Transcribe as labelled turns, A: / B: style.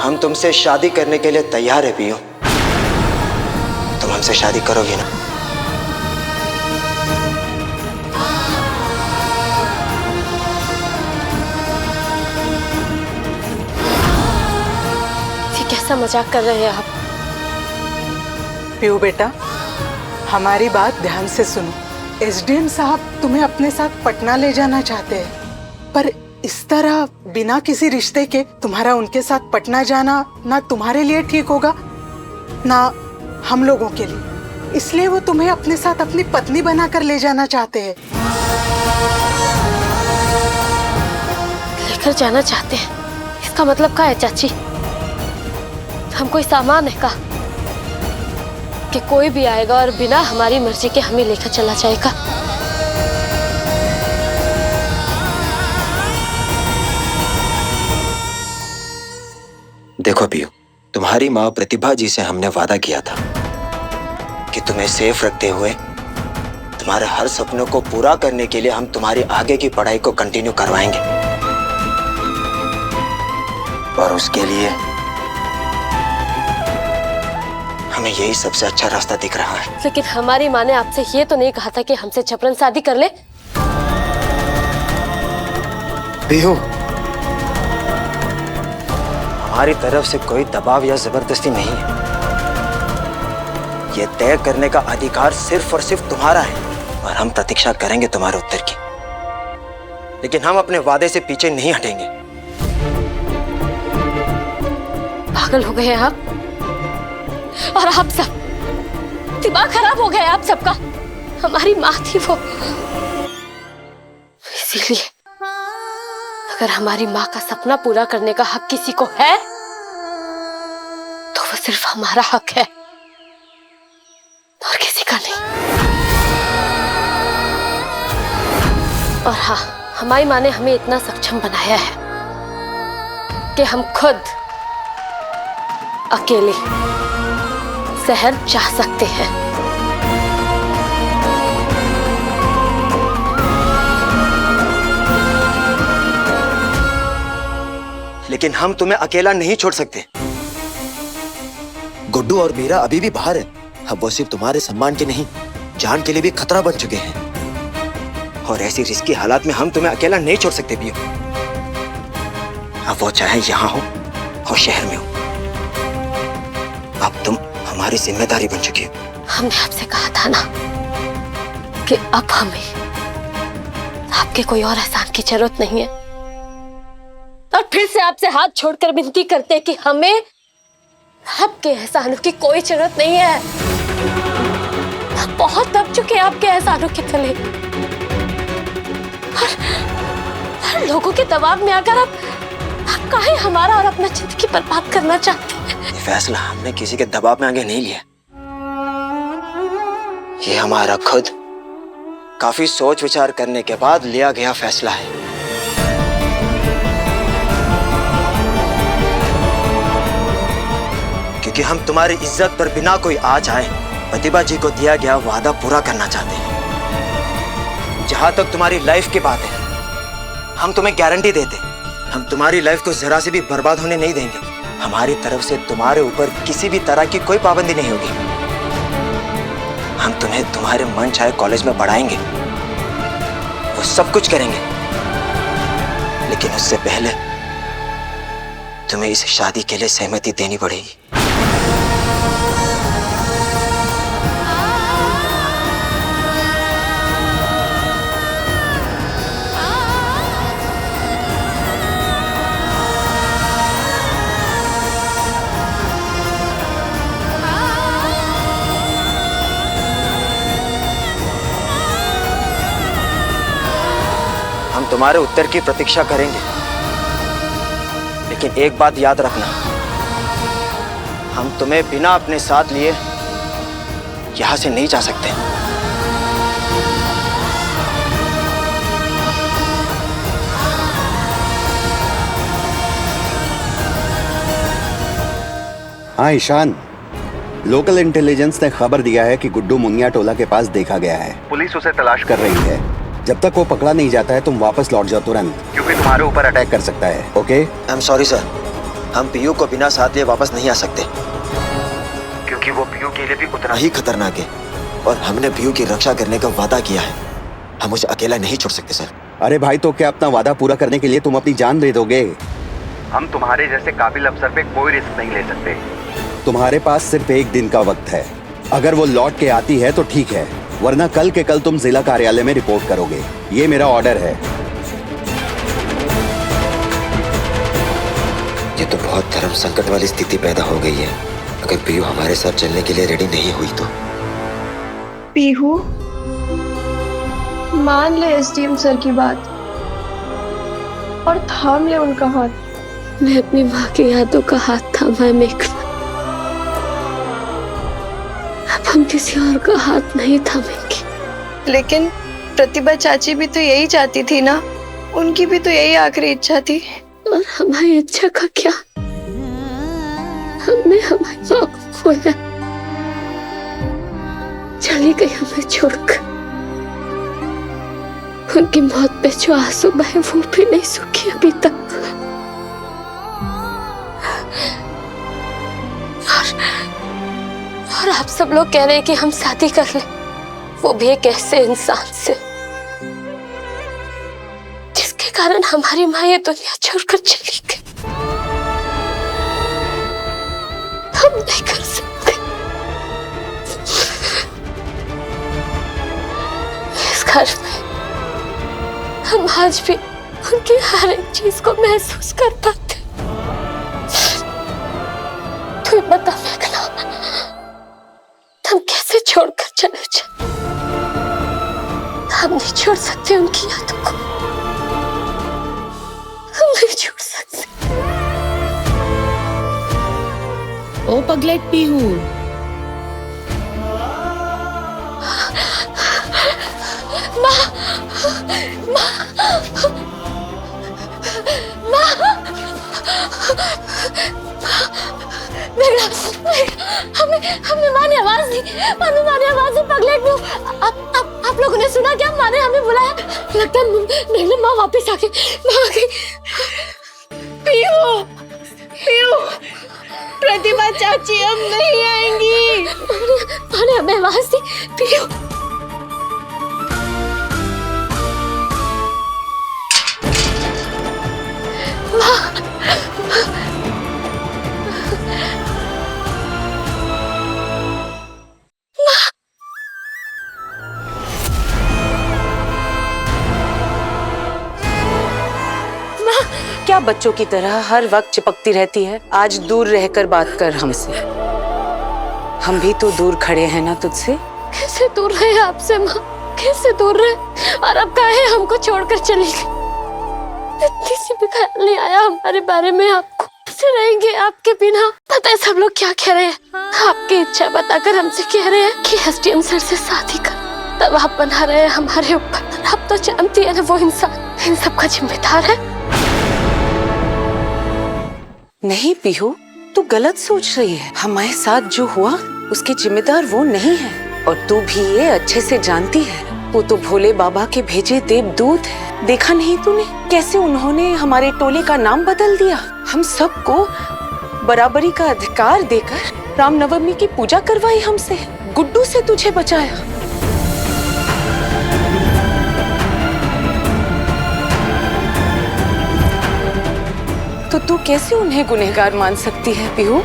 A: हम तुमसे शादी करने के लिए तैयार है पियो। तुम हमसे शादी करोगी ना?
B: ये कैसा मजाक कर रहे हैं आप?
C: पीयू बेटा, हमारी बात ध्यान से सुनो। एसडीएम साहब तुम्हें अपने साथ पटना ले जाना चाहते हैं, पर इस तरह बिना किसी रिश्ते के तुम्हारा उनके साथ पटना जाना ना तुम्हारे लिए ठीक होगा ना हम लोगों के लिए। इसलिए वो तुम्हें अपने साथ अपनी पत्नी बनाकर ले जाना चाहते हैं।
B: लेकर जाना चाहते हैं? इसका मतलब क्या है चाची? हम कोई सामान है का कि कोई भी आएगा और बिना हमारी मर्जी के हमें लेकर चला जाएगा?
A: देखो पियो, तुम्हारी माँ प्रतिभा जी से हमने वादा किया था कि तुम्हें सेफ रखते हुए तुम्हारे हर सपनों को पूरा करने के लिए हम तुम्हारी आगे की पढ़ाई को कंटिन्यू करवाएंगे, और उसके लिए हमें यही सबसे अच्छा रास्ता दिख रहा है।
B: लेकिन हमारी माँ ने आपसे ये तो नहीं कहा था कि हमसे जबरन शादी कर ले?
A: पियो, हमारी तरफ से कोई दबाव या जबरदस्ती नहीं है। यह तय करने का अधिकार सिर्फ और सिर्फ तुम्हारा है, और हम प्रतीक्षा करेंगे तुम्हारे उत्तर की। लेकिन हम अपने वादे से पीछे नहीं हटेंगे।
B: पागल हो गए हैं आप? और आप सब, दिमाग खराब हो गया आप सबका। हमारी माँ थी वो, इसीलिए अगर हमारी माँ का सपना पूरा करने का हक किसी को है तो वो सिर्फ हमारा हक है और किसी का नहीं। और हाँ, हमारी माँ ने हमें इतना सक्षम बनाया है कि हम खुद अकेले शहर जा सकते हैं।
A: लेकिन हम तुम्हें अकेला नहीं छोड़ सकते। गुड्डू और मीरा अभी भी बाहर है। अब वो सिर्फ तुम्हारे सम्मान के नहीं, जान के लिए भी खतरा बन चुके हैं। और ऐसी रिस्की हालात में हम तुम्हें अकेला नहीं छोड़ सकते पियो। अब वो चाहे यहाँ हो और शहर में हो, अब तुम हमारी जिम्मेदारी बन चुकी हो।
B: हमने आपसे कहा था ना कि अब हमें आपके कोई और एहसान की जरूरत नहीं है, और फिर से आपसे हाथ छोड़कर विनती करते हैं कि हमें आपके एहसानों की कोई जरूरत नहीं है। आप बहुत दब चुके हैं आपके एहसानों के तले, और लोगों के दबाव में आकर आप काहे हमारा और अपना जिंदगी बर्बाद करना चाहते हैं?
A: ये फैसला हमने किसी के दबाव में आगे नहीं लिया। ये हमारा खुद काफी सोच विचार करने के बाद लिया गया फैसला है। क्योंकि हम तुम्हारी इज्जत पर बिना कोई आँच आए प्रतिभा जी को दिया गया वादा पूरा करना चाहते हैं। जहां तक तुम्हारी लाइफ की बात है, हम तुम्हें गारंटी देते, हम तुम्हारी लाइफ को जरा से भी बर्बाद होने नहीं देंगे। हमारी तरफ से तुम्हारे ऊपर किसी भी तरह की कोई पाबंदी नहीं होगी। हम तुम्हें तुम्हारे मन चाहे कॉलेज में पढ़ाएंगे, वो सब कुछ करेंगे, लेकिन उससे पहले तुम्हें इस शादी के लिए सहमति देनी पड़ेगी। हम तुम्हारे उत्तर की प्रतीक्षा करेंगे, लेकिन एक बात याद रखना, हम तुम्हें बिना अपने साथ लिए यहां से नहीं जा सकते।
D: हाँ ईशान, लोकल इंटेलिजेंस ने खबर दिया है कि गुड्डू मुनिया टोला के पास देखा गया है। पुलिस उसे तलाश कर रही है। जब तक वो पकड़ा नहीं जाता है तुम वापस लौट जाओ तुरंत, क्योंकि तुम्हारे ऊपर अटैक कर सकता है। Okay?
A: I am sorry sir, हम पीयू को बिना साथ लिए वापस नहीं आ सकते, क्योंकि वो पीयू के लिए भी उतना ही खतरनाक है और हमने पीयू की रक्षा करने का वादा किया है। हम उसे अकेला नहीं छोड़ सकते सर।
D: अरे भाई, तो क्या अपना वादा पूरा करने के लिए तुम अपनी जान दे दोगे? हम तुम्हारे जैसे काबिल अफसर पे कोई रिस्क नहीं ले सकते। तुम्हारे पास सिर्फ एक दिन का वक्त है। अगर वो लौट के आती है तो ठीक है, वरना कल के कल तुम जिला कार्यालय में रिपोर्ट करोगे। ये मेरा ऑर्डर है।
A: ये तो बहुत धर्म संकट वाली स्थिति पैदा हो गई है। अगर पीयू हमारे साथ चलने के लिए रेडी नहीं हुई तो।
E: पीहू, मान ले एसडीएम सर की बात और थाम ले उनका हाथ।
B: मैं अपनी माँ की यादों का हाथ थामा है मेघना। अब हम किसी और का हाथ नहीं थामेंगे।
E: लेकिन प्रतिभा चाची भी तो यही चाहती थी ना, उनकी भी तो यही आखिरी इच्छा थी।
B: और हमारी इच्छा का क्या? हमने हमारी माँ को खोया, चली गई हमें छोड़कर। उनकी मौत पे जो आंसू बहे वो भी नहीं सूखे अभी तक। और आप सब लोग कह रहे हैं कि हम शादी कर लें, वो भी एक ऐसे इंसान से जिसके कारण हमारी माँ ये दुनिया छोड़कर चली गई। हम नहीं कर सकते। इस घर में हम आज भी उनकी हर एक चीज को महसूस कर पाते। तू बता मेघना, हम कैसे छोड़कर चले जाए? हम नहीं छोड़ सकते उनकी यादों को, हम नहीं छोड़ सकते।
F: ओ पगलेट पीहू,
B: हमने माँ ने आवाज दी, माँ ने आवाज दी। पगलेट पीहू, आप लोगों ने सुना क्या? माँ ने हमें बुलाया। लगता है माँ वापस आ गई। माँ आ गई।
E: पीहू, पीहू, प्रतिभा चाची अब नहीं आएंगी।
B: माँ ने हमें आवाज दी। पीहू,
F: क्या बच्चों की तरह हर वक्त चिपकती रहती है? आज दूर रहकर बात कर हमसे। हम भी तो दूर खड़े हैं ना तुझसे।
B: कैसे दूर रहे आपसे माँ, कैसे दूर रहे? और अब काहे हमको छोड़कर चली गई? इतनी सी भी ख्याल नहीं आया हमारे बारे में। आपको कैसे रहेंगे आपके बिना? पता है सब लोग क्या कह रहे हैं? आपकी इच्छा बताकर हमसे कह रहे हैं कि एसडीएम सर से शादी कर। दबाव बना रहे हैं हमारे ऊपर। आप तो जानती है ना वो इंसान इन सब का जिम्मेदार है।
F: नहीं पीहू, तू गलत सोच रही है। हमारे साथ जो हुआ उसके जिम्मेदार वो नहीं है, और तू भी ये अच्छे से जानती है। वो तो भोले बाबा के भेजे देवदूत है। देखा नहीं तूने कैसे उन्होंने हमारे टोले का नाम बदल दिया? हम सबको बराबरी का अधिकार देकर रामनवमी की पूजा करवाई हमसे। गुड्डू से तुझे बचाया। तो तू कैसे उन्हें गुनहगार मान सकती है पीहू?